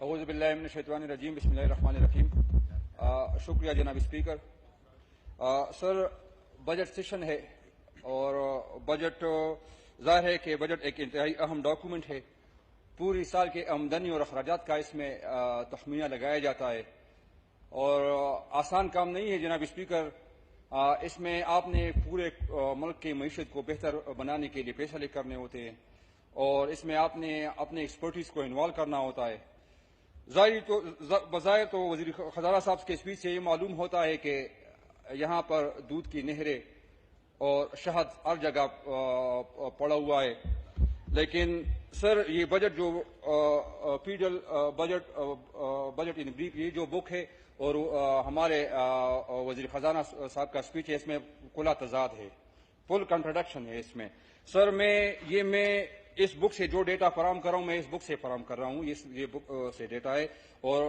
اعوذ باللہ من الشیطان الرجیم بسم اللہ الرحمن الرحیم. شکریہ جناب اسپیکر. سر بجٹ سیشن ہے اور بجٹ ظاہر ہے کہ بجٹ ایک انتہائی اہم ڈاکومنٹ ہے. پوری سال کے آمدنی اور اخراجات کا اس میں تخمینہ لگایا جاتا ہے اور آسان کام نہیں ہے جناب اسپیکر. اس میں آپ نے پورے ملک کی معیشت کو بہتر بنانے کے لیے فیصلے کرنے ہوتے ہیں اور اس میں آپ نے اپنے ایکسپرٹیز کو انوالو کرنا ہوتا ہے. بظاہر تو وزیر خزانہ صاحب کے اسپیچ سے یہ معلوم ہوتا ہے کہ یہاں پر دودھ کی نہریں اور شہد ہر جگہ پڑا ہوا ہے، لیکن سر یہ بجٹ جو پیڈل بجٹ ان بریف یہ جو بک ہے اور ہمارے وزیر خزانہ صاحب کا اسپیچ ہے، اس میں کھلا تضاد ہے، فل کنٹراڈکشن ہے اس میں. سر میں اس بک سے جو ڈیٹا فراہم کر رہا ہوں میں اس بک سے فراہم کر رہا ہوں، یہ بک سے ڈیٹا ہے. اور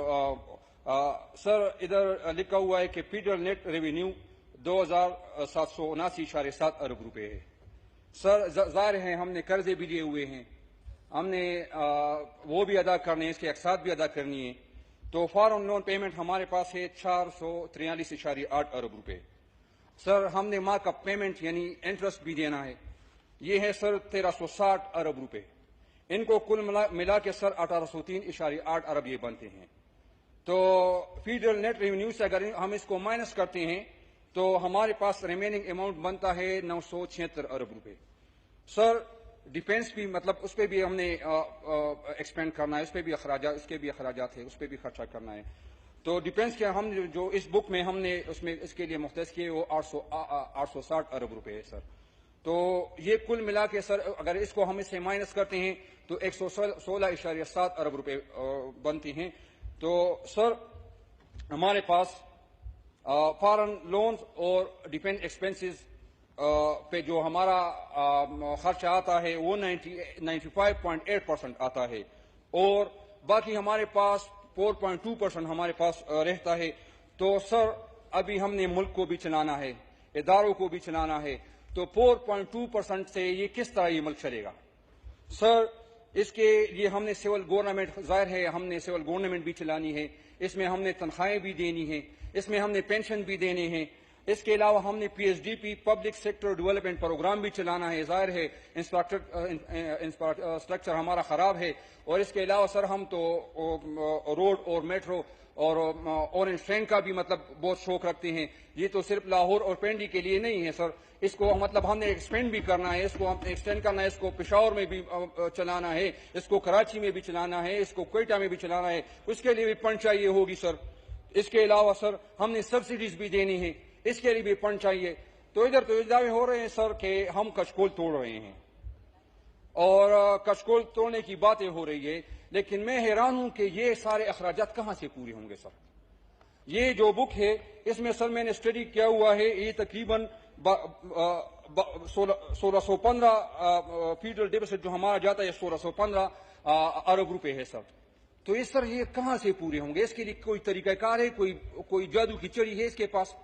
سر ادھر لکھا ہوا ہے کہ فیڈرل نیٹ ریونیو 2779.7 ارب روپے ہے. سر ظاہر ہے ہم نے قرضے بھی لیے ہوئے ہیں، ہم نے وہ بھی ادا کرنے ہیں، اس کے اقساط بھی ادا کرنی ہے. تو فارن لون پیمنٹ ہمارے پاس ہے 443.8 ارب روپے. سر ہم نے مارک اپ پیمنٹ یعنی انٹرسٹ بھی دینا ہے، یہ ہے سر 1360 ارب روپے. ان کو کل ملا کے سر 1803.8 ارب یہ بنتے ہیں. تو فیڈرل نیٹ ریونیو سے اگر ہم اس کو مائنس کرتے ہیں تو ہمارے پاس ریمیننگ اماؤنٹ بنتا ہے 976 ارب روپے. سر ڈیفینس بھی مطلب اس پہ بھی ہم نے ایکسپینڈ کرنا ہے، اس پہ بھی اخراجات، اس کے بھی اخراجات ہے، اس پہ بھی خرچہ کرنا ہے. تو ڈیفینس کے ہم جو اس بک میں ہم نے اس کے لیے مختص کیے وہ 860 ارب روپے ہے سر. تو یہ کل ملا کے سر اگر اس کو ہم اس سے مائنس کرتے ہیں تو 116.7 ارب روپے بنتی ہیں. تو سر ہمارے پاس فارن لونز اور ڈیفینس ایکسپینسز پہ جو ہمارا خرچہ آتا ہے وہ 95.8% آتا ہے اور باقی ہمارے پاس 4.2% ہمارے پاس رہتا ہے. تو سر ابھی ہم نے ملک کو بھی چلانا ہے، اداروں کو بھی چلانا ہے، تو 4.2% سے یہ کس طرح یہ ملک چلے گا؟ سر اس کے لیے ہم نے سول گورنمنٹ، ظاہر ہے ہم نے سول گورنمنٹ بھی چلانی ہے، اس میں ہم نے تنخواہیں بھی دینی ہیں، اس میں ہم نے پینشن بھی دینے ہیں. اس کے علاوہ ہم نے PSDP public sector development programme بھی چلانا ہے. ظاہر ہے انفراسٹرکچر ہمارا خراب ہے اور اس کے علاوہ سر ہم تو روڈ اور میٹرو اور اورنج ٹرین کا بھی مطلب بہت شوق رکھتے ہیں. یہ تو صرف لاہور اور پنڈی کے لیے نہیں ہے سر، اس کو مطلب ہم نے ایکسپینڈ بھی کرنا ہے، اس کو ہم ایکسٹینڈ کرنا ہے، اس کو پشاور میں بھی چلانا ہے، اس کو کراچی میں بھی چلانا ہے، اس کو کوئٹہ میں بھی چلانا ہے، اس کے لیے بھی فنڈ چاہیے ہوگی سر. اس کے علاوہ سر ہم نے سبسڈیز بھی دینی ہے، اس کے لیے بھی فنڈ چاہیے. تو ادھر تو دعوے ہو رہے ہیں سر کہ ہم کچکول توڑ رہے ہیں اور کچکول توڑنے کی باتیں ہو رہی ہے، لیکن میں حیران ہوں کہ یہ سارے اخراجات کہاں سے پورے ہوں گے سر؟ یہ جو بک ہے اس میں سر میں نے اسٹڈی کیا ہوا ہے، یہ تقریباً 1615 فیڈرل ڈیفیسٹ جو ہمارا جاتا ہے 1615 ارب روپے ہے سر. تو یہ سر یہ کہاں سے پورے ہوں گے؟ اس کے لیے کوئی طریقہ کار ہے؟ کوئی جادو کی چڑی ہے اس کے پاس؟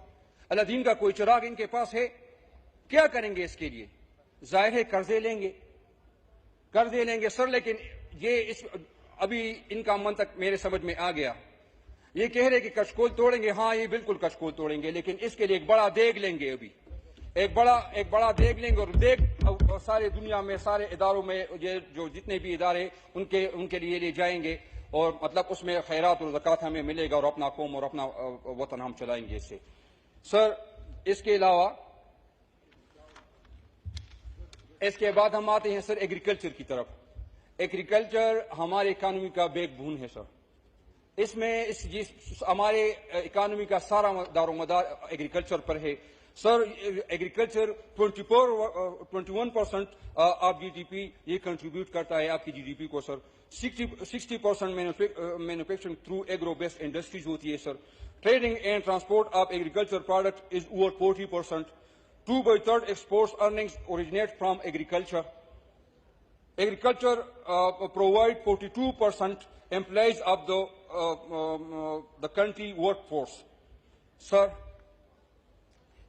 الدین کا کوئی چراغ ان کے پاس ہے؟ کیا کریں گے اس کے لیے؟ ظاہر ہے قرضے لیں گے سر. لیکن یہ ابھی ان کا منطق میرے سمجھ میں آ گیا. یہ کہہ رہے کہ کچکول توڑیں گے، ہاں یہ بالکل کچکول توڑیں گے، لیکن اس کے لیے ایک بڑا دیگ لیں گے. ابھی ایک بڑا دیگ لیں گے اور دیگ سارے دنیا میں سارے اداروں میں یہ جو جتنے بھی ادارے ان کے لیے لے جائیں گے اور مطلب اس میں خیرات اور زکوٰۃ ہمیں ملے گا اور اپنا قوم اور اپنا وطن ہم چلائیں گے اس سے. سر اس کے علاوہ اس کے بعد ہم آتے ہیں سر ایگریکلچر کی طرف. ایگریکلچر ہمارے اکانومی کا بیک بون ہے سر. اس میں ہمارے اکانومی کا سارا دار و مدار ایگریکلچر پر ہے سر. ایگریکلچر 21% آف GDP یہ کنٹریبیوٹ کرتا ہے آپ کی GDP کو sir. 60% manufacturing through agro based industries ہوتی ہے sir. Trading and transport of agriculture product as over 40%. 2/3 exports earnings originate from agriculture. Agriculture provide 42% employees of the country workforce. سر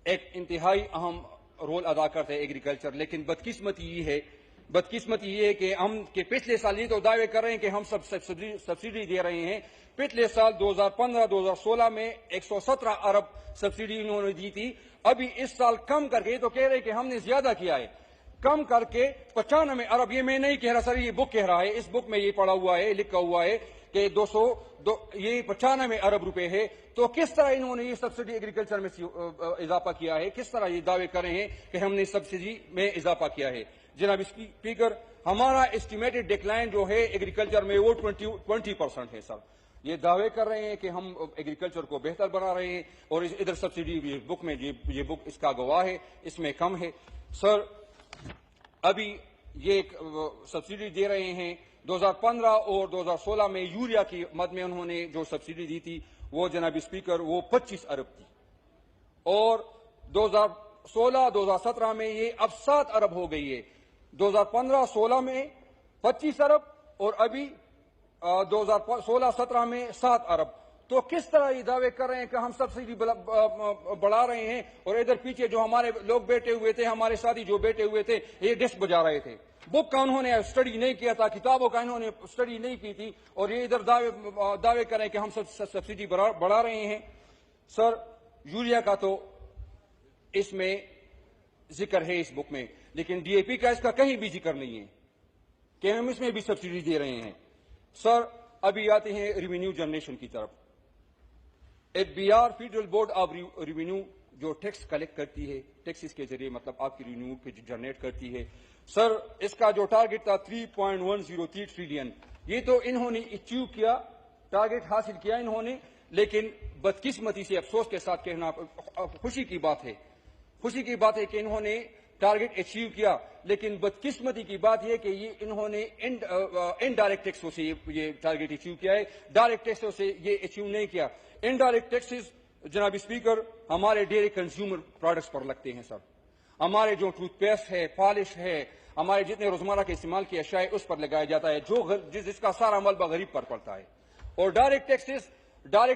ایک انتہائی اہم رول ادا کرتا ہے ایگریکلچر، لیکن بدقسمتی یہ ہے بدقسمتی یہ ہے کہ ہم کے پچھلے سال یہ تو دعوے کر رہے ہیں کہ ہم سبسڈی دے رہے ہیں. پچھلے سال 2015-2016 میں 117 ارب سبسڈی انہوں نے دی تھی. ابھی اس سال کم کر کے تو کہہ رہے کہ ہم نے زیادہ کیا ہے, کم کر کے 95 ارب. یہ میں نہیں کہہ رہا سر, یہ بک کہہ رہا ہے. اس بک میں یہ پڑھا ہوا ہے, لکھا ہوا ہے کہ 95 ارب روپے ہے. تو کس طرح انہوں نے یہ سبسڈی ایگریکلچر میں اضافہ کیا ہے؟ کس طرح یہ دعوے کر رہے ہیں کہ ہم نے سبسڈی میں اضافہ کیا ہے؟ جناب اسپیکر, ہمارا اسٹیمیٹڈ ڈکلائن جو ہے ایگریکلچر میں وہ 20% ہے سر. یہ دعوے کر رہے ہیں کہ ہم ایگریکلچر کو بہتر بنا رہے ہیں, اور ادھر سبسڈی بک میں یہ بک اس کا گواہ ہے, اس میں کم ہے. سر ابھی یہ سبسڈی دے رہے ہیں. 2015 اور 2016 میں یوریا کی مد میں انہوں نے جو سبسڈی دی تھی وہ جناب اسپیکر وہ 25 ارب تھی, اور 2016-2017 میں یہ اب 7 ارب ہو گئی ہے. 2015-16 میں 25 ارب اور ابھی 2016-17 میں 7 ارب. تو کس طرح یہ دعوے کر رہے ہیں کہ ہم سبسڈی بڑھا رہے ہیں, اور ادھر پیچھے جو ہمارے لوگ بیٹھے ہوئے تھے, ہمارے ساتھی جو بیٹھے ہوئے تھے, یہ ڈسک بجا رہے تھے. بک کا انہوں نے اسٹڈی نہیں کیا تھا, کتابوں کا انہوں نے اسٹڈی نہیں کی تھی, اور یہ ادھر دعوے کر رہے ہیں کہ ہم سبسڈی بڑھا رہے ہیں. سر یوریا کا تو اس میں ذکر ہے اس بک میں, لیکن ڈی اے پی کا اس کا کہیں بھی ذکر نہیں ہے کہ ہم اس میں بھی سبسڈی دے رہے ہیں. سر ابھی آتے ہیں ریونیو جنریشن کی طرف. F B R federal board of revenue جو ٹیکس کلیکٹ کرتی ہے, ٹیکسز کے ذریعے مطلب آپ کی ریونیو کی جنریٹ کرتی ہے. سر اس کا جو ٹارگٹ تھا 3.103 ٹریلین, یہ تو انہوں نے اچیو کیا, ٹارگٹ حاصل کیا انہوں نے, لیکن بدقسمتی سے افسوس کے ساتھ کہنا خوشی کی بات ہے کہ انہوں نے ٹارگٹ اچیو کیا, لیکن بدقسمتی کی بات یہ کہ یہ انہوں نے انڈائریکٹ ٹیکسوں سے یہ ٹارگٹ اچیو کیا ہے, ڈائریکٹ ٹیکسوں سے یہ اچیو نہیں کیا. انڈائریکٹ ٹیکسز جناب اسپیکر ہمارے ڈیری کنزیومر پروڈکٹس پر لگتے ہیں سر. ہمارے جو ٹوتھ پیسٹ ہے, پالش ہے, ہمارے جتنے روزمرہ کے استعمال کی اشیاء اس پر لگایا جاتا ہے, جس کا سارا ملبہ غریب پر پڑتا ہے. اور ڈائریکٹ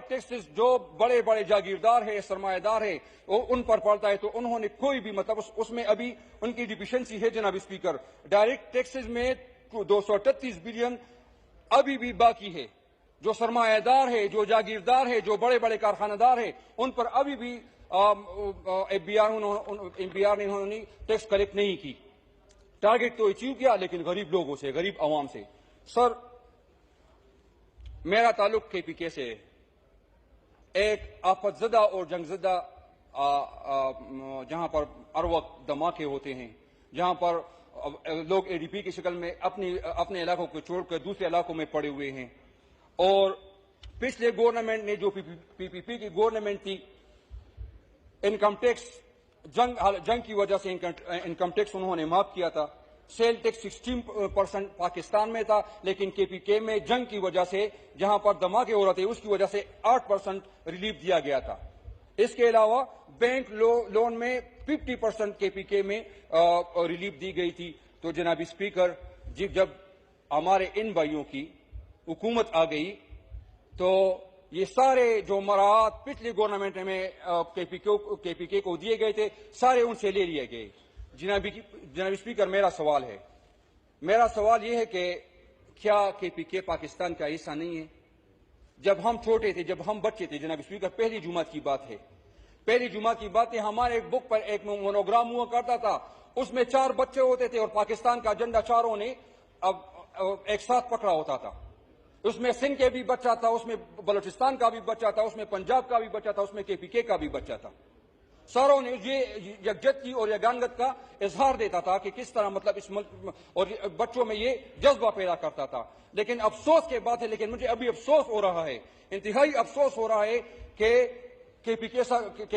ٹیکسز جو بڑے بڑے جاگیردار ہے, سرمایہ دار ہے, ان پر پڑتا ہے. تو انہوں نے کوئی بھی مطلب اس میں ابھی ان کی ڈیفیشنسی ہے جناب اسپیکر. ڈائریکٹ ٹیکسز میں 238 بلین ابھی بھی باقی ہے. جو سرمایہ دار ہے, جو جاگیردار ہے, جو بڑے بڑے کارخانہ دار ہے, ان پر ابھی بھی ایف بی آر نے انہوں نے ٹیکس کلیکٹ نہیں کی. ٹارگٹ تو اچیو کیا, لیکن غریب لوگوں سے, غریب عوام سے. سر میرا تعلق کے پی کے سے ہے. ایک آفت زدہ اور جنگ زدہ جہاں پر ہر وقت دھماکے ہوتے ہیں, جہاں پر لوگ اے ڈی پی کی شکل میں اپنے علاقوں کو چھوڑ کر دوسرے علاقوں میں پڑے ہوئے ہیں. اور پچھلے گورنمنٹ نے جو پی پی پی کی گورنمنٹ تھی, انکم ٹیکس جنگ کی وجہ سے انکم ٹیکس انہوں نے معاف کیا تھا. سیل ٹیکس 16% پاکستان میں تھا, لیکن کے پی کے میں جنگ کی وجہ سے جہاں پر دھماکے ہو رہے تھے اس کی وجہ سے 8% ریلیف دیا گیا تھا. اس کے علاوہ بینک لون میں 50% کے پی کے میں ریلیف دی گئی تھی. تو جناب اسپیکر جب ہمارے ان بھائیوں کی حکومت آ گئی تو یہ سارے جو مراعات پچھلی گورنمنٹ میں کے پی کے کو دیے گئے تھے سارے ان سے لے لیے گئے. جناب اسپیکر میرا سوال یہ ہے کہ کیا کے پی کے پاکستان کا حصہ نہیں ہے؟ جب ہم چھوٹے تھے, جب ہم بچے تھے جناب اسپیکر, پہلی جماعت کی بات ہے, ہمارے بک پر ایک مونوگرام ہوا کرتا تھا, اس میں 4 بچے ہوتے تھے اور پاکستان کا جھنڈا چاروں نے ایک ساتھ پکڑا ہوتا تھا. اس میں سندھ کے بھی بچہ تھا, اس میں بلوچستان کا بھی بچہ تھا, اس میں پنجاب کا بھی بچہ تھا, اس میں کے پی کے کا بھی بچہ تھا. ساروں نے یہ یکجہتی اور یگانگت کا اظہار دیتا تھا کہ کس طرح مطلب اس ملک اور بچوں میں یہ جذبہ پیدا کرتا تھا. لیکن افسوس کے بات ہے, لیکن مجھے ابھی افسوس ہو رہا ہے, انتہائی افسوس ہو رہا ہے کہ کے پی کے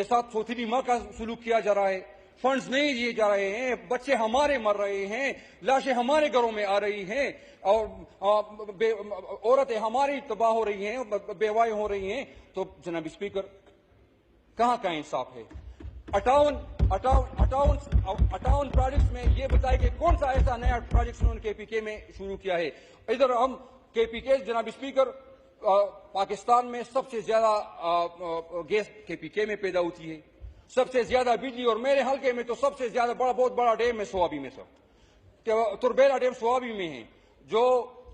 ساتھ سوتیلی ماں کا سلوک کیا جا رہا ہے. فنڈز نہیں دیے جا رہے ہیں, بچے ہمارے مر رہے ہیں, لاشیں ہمارے گھروں میں آ رہی ہیں, اور عورتیں ہماری تباہ ہو رہی ہیں, بیوائیں ہو رہی ہیں. تو جناب اسپیکر کہاں کا انصاف ہے؟ 58 پروجیکٹس میں یہ بتائے کہ کون سا ایسا نیا پروجیکٹ انہوں نے کے پی کے میں شروع کیا ہے. ادھر ہم کے پی کے جناب اسپیکر پاکستان میں سب سے زیادہ گیس کے پی کے میں پیدا ہوتی ہے, سب سے زیادہ بجلی, اور میرے حلقے میں تو سب سے زیادہ بہت بڑا ڈیم ہے سوابی میں. سر کہ تربیلا ڈیم سوابی میں ہے جو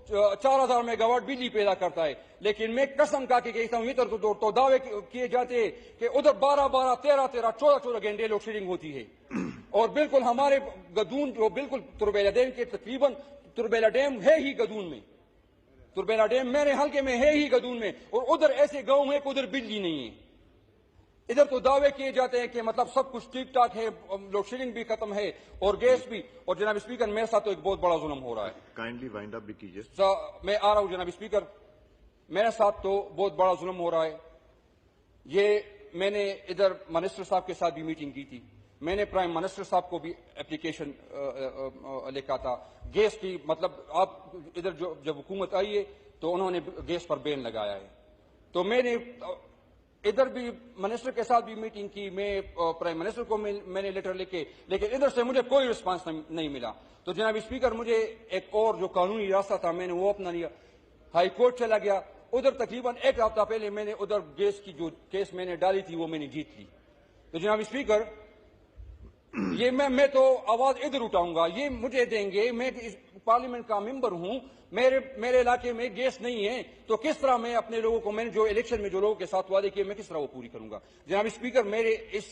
4000 میگاواٹ بجلی پیدا کرتا ہے، لیکن میں قسم کھا کے کہتا ہوں ادھر تو دعوے کیے جاتے ہیں کہ ادھر 12 13 14 گھنٹے لوڈ شیڈنگ ہوتی ہے، اور بالکل ہمارے گدون جو بالکل تربیلا ڈیم کے تقریباً تربیلا ڈیم ہے ہی گدون میں، تربیلا ڈیم میرے حلقے میں ہے ہی گدون میں، اور ادھر ایسے گاؤں ہیں کہ ادھر بجلی نہیں ہے۔ ادھر تو دعوے کیے جاتے ہیں کہ مطلب سب کچھ ٹھیک ٹھاک ہے، لوڈ شیڈنگ بھی ختم ہے اور گیس بھی، اور جناب اسپیکر میرے ساتھ تو ایک بہت بڑا ظلم ہو رہا ہے۔ کائنڈلی وائنڈ اپ بھی کیجیے۔ میں آ رہا ہوں جناب اسپیکر، میرے ساتھ تو بہت بڑا ظلم ہو رہا ہے۔ یہ میں نے ادھر منسٹر صاحب کے ساتھ بھی میٹنگ کی تھی، میں نے پرائم منسٹر صاحب کو بھی اپلیکیشن لکھا تھا گیس کی، مطلب آپ ادھر جب حکومت آئی ہے تو انہوں نے گیس پر بین لگایا ہے، تو میں نے ادھر بھی منسٹر کے ساتھ بھی میٹنگ کی، میں پرائم منسٹر کو میں نے لیٹر لکھے، لیکن ادھر سے مجھے کوئی رسپانس نہیں ملا۔ تو جناب اسپیکر مجھے ایک اور جو قانونی راستہ تھا میں نے وہ اپنا لیا، ہائی کورٹ چلا گیا، ادھر تقریباً ایک ہفتہ پہلے میں نے ادھر گیس کی جو کیس میں نے ڈالی تھی وہ میں نے جیت لی۔ تو جناب اسپیکر یہ میں تو آواز ادھر اٹھاؤں گا، یہ مجھے دیں گے، میں پارلیمنٹ کا ممبر ہوں، میرے علاقے میں گیس نہیں ہے، تو کس طرح میں اپنے لوگوں کو، میں نے جو الیکشن میں جو لوگوں کے ساتھ وعدے کیے میں کس طرح وہ پوری کروں گا؟ جناب اسپیکر میرے اس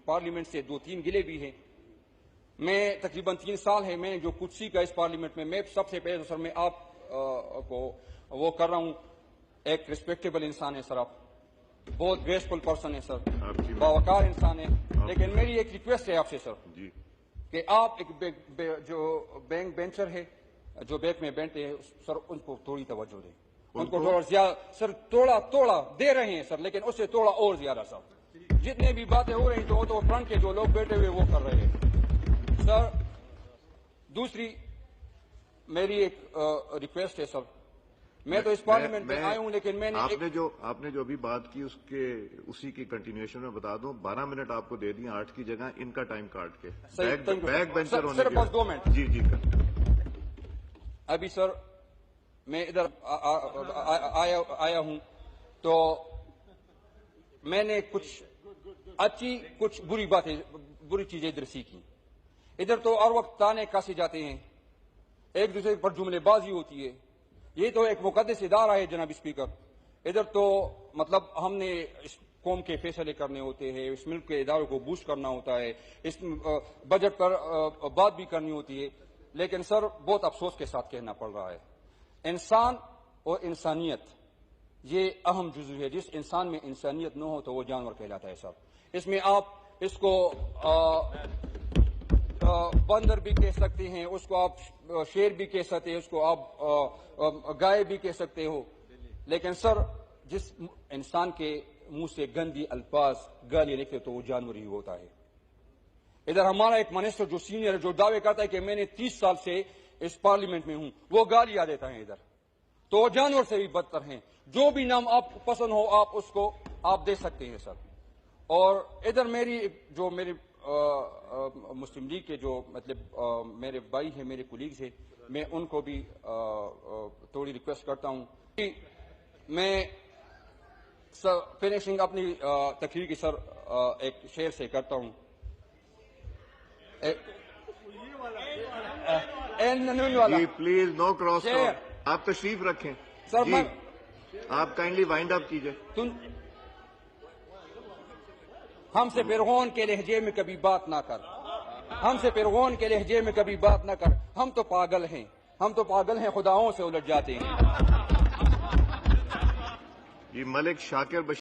پارلیمنٹ سے 2-3 گلے بھی ہیں، میں تقریباً 3 سال ہے میں نے جو کچھ سیکھا اس پارلیمنٹ میں سب سے پہلے تو سر میں آپ کو وہ کر رہا ہوں، ایک ریسپیکٹیبل انسان ہے سر، آپ بہت گریسفل پرسن ہے سر، باوقار انسان ہے، لیکن میری ایک ریکویسٹ ہے آپ سے سر کہ آپ ایک جو بینک بینچر ہے جو بینک میں بیٹھتے ہیں سر ان کو تھوڑی توجہ دیں، ان کو تھوڑا زیادہ سر، تھوڑا دے رہے ہیں سر، لیکن اس سے تھوڑا اور زیادہ سر، جتنے بھی باتیں ہو رہی ہیں تو فرنٹ کے جو لوگ بیٹھے ہوئے وہ کر رہے ہیں سر۔ دوسری میری ایک ریکویسٹ ہے سر، میں تو اس پارلیمنٹ میں آیا ہوں لیکن میں نے آپ نے جو ابھی بات کی اسی کی کنٹینیوشن میں بتا دوں، 12 منٹ آپ کو دے دیں 8 کی جگہ، ان کا ٹائم کاٹ کے بیک بینچر ہونے صرف بس 2 منٹ۔ جی ابھی سر میں ادھر آیا ہوں تو میں نے کچھ اچھی کچھ بری چیزیں ادھر سیکھی۔ ادھر تو ہر وقت تانے کاسے جاتے ہیں، ایک دوسرے پر جملے بازی ہوتی ہے، یہ تو ایک مقدس ادارہ ہے جناب اسپیکر، ادھر تو مطلب ہم نے اس قوم کے فیصلے کرنے ہوتے ہیں، اس ملک کے اداروں کو بوسٹ کرنا ہوتا ہے، اس بجٹ پر بات بھی کرنی ہوتی ہے، لیکن سر بہت افسوس کے ساتھ کہنا پڑ رہا ہے، انسان اور انسانیت یہ اہم جزو ہے، جس انسان میں انسانیت نہ ہو تو وہ جانور کہلاتا ہے سر۔ اس میں آپ اس کو بندر بھی کہہ سکتے ہیں، اس کو آپ شیر بھی کہہ سکتے ہیں، اس کو آپ گائے بھی کہہ سکتے ہو، لیکن سر جس انسان کے منہ سے گندی الفاظ گالی نکلے تو وہ جانور ہی ہوتا ہے۔ ادھر ہمارا ایک منسٹر جو سینئر ہے جو دعوے کرتا ہے کہ میں نے 30 سال سے اس پارلیمنٹ میں ہوں، وہ گالیاں دیتا ہے ادھر، تو وہ جانور سے بھی بدتر ہیں۔ جو بھی نام آپ کو پسند ہو آپ اس کو آپ دے سکتے ہیں سر۔ اور ادھر جو میری مسلم لیگ کے جو مطلب میرے بھائی ہیں، میرے کولیگز ہیں، میں ان کو بھی تھوڑی ریکویسٹ کرتا ہوں کہ میں سر فنیشنگ اپنی تقریر کی سر ایک شعر سے کرتا ہوں۔ جی پلیز نو کراس ٹاک، آپ تشریف رکھیں سر، جی آپ کائنڈلی وائنڈ اپ کیجئے۔ ہم سے فرعون کے لہجے میں کبھی بات نہ کر، ہم سے فرعون کے لہجے میں کبھی بات نہ کر، ہم تو پاگل ہیں خداؤں سے الجھ جاتے ہیں۔ جی ملک شاکر بشیر